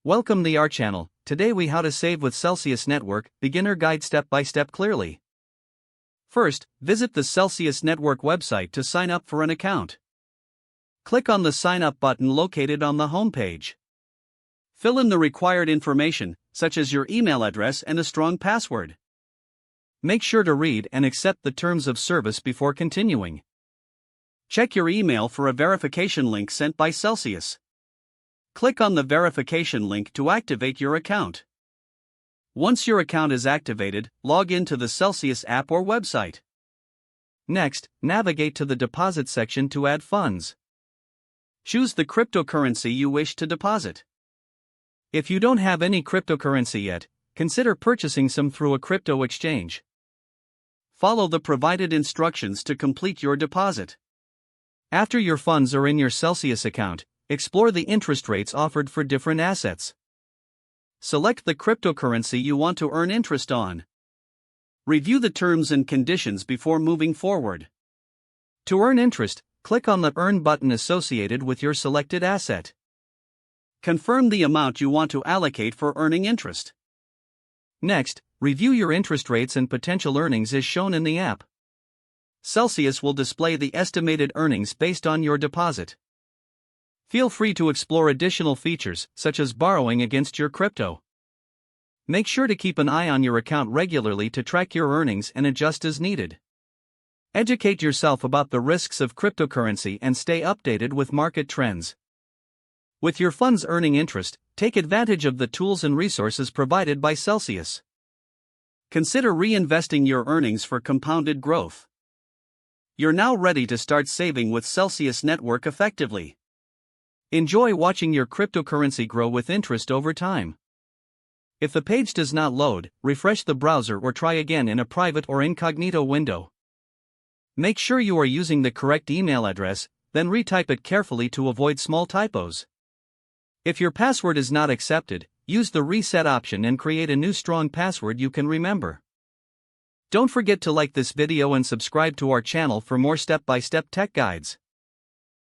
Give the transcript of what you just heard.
Welcome to our channel. Today we how to save with Celsius Network, beginner guide step by step clearly. First, visit the Celsius Network website to sign up for an account. Click on the sign up button located on the home page. Fill in the required information, such as your email address and a strong password. Make sure to read and accept the terms of service before continuing. Check your email for a verification link sent by Celsius. Click on the verification link to activate your account. Once your account is activated, log into the Celsius app or website. Next, navigate to the deposit section to add funds. Choose the cryptocurrency you wish to deposit. If you don't have any cryptocurrency yet, consider purchasing some through a crypto exchange. Follow the provided instructions to complete your deposit. After your funds are in your Celsius account, explore the interest rates offered for different assets. Select the cryptocurrency you want to earn interest on. Review the terms and conditions before moving forward. To earn interest, click on the Earn button associated with your selected asset. Confirm the amount you want to allocate for earning interest. Next, review your interest rates and potential earnings as shown in the app. Celsius will display the estimated earnings based on your deposit. Feel free to explore additional features, such as borrowing against your crypto. Make sure to keep an eye on your account regularly to track your earnings and adjust as needed. Educate yourself about the risks of cryptocurrency and stay updated with market trends. With your funds earning interest, take advantage of the tools and resources provided by Celsius. Consider reinvesting your earnings for compounded growth. You're now ready to start saving with Celsius Network effectively. Enjoy watching your cryptocurrency grow with interest over time. If the page does not load, refresh the browser or try again in a private or incognito window. Make sure you are using the correct email address, then retype it carefully to avoid small typos. If your password is not accepted, use the reset option and create a new strong password you can remember. Don't forget to like this video and subscribe to our channel for more step-by-step tech guides.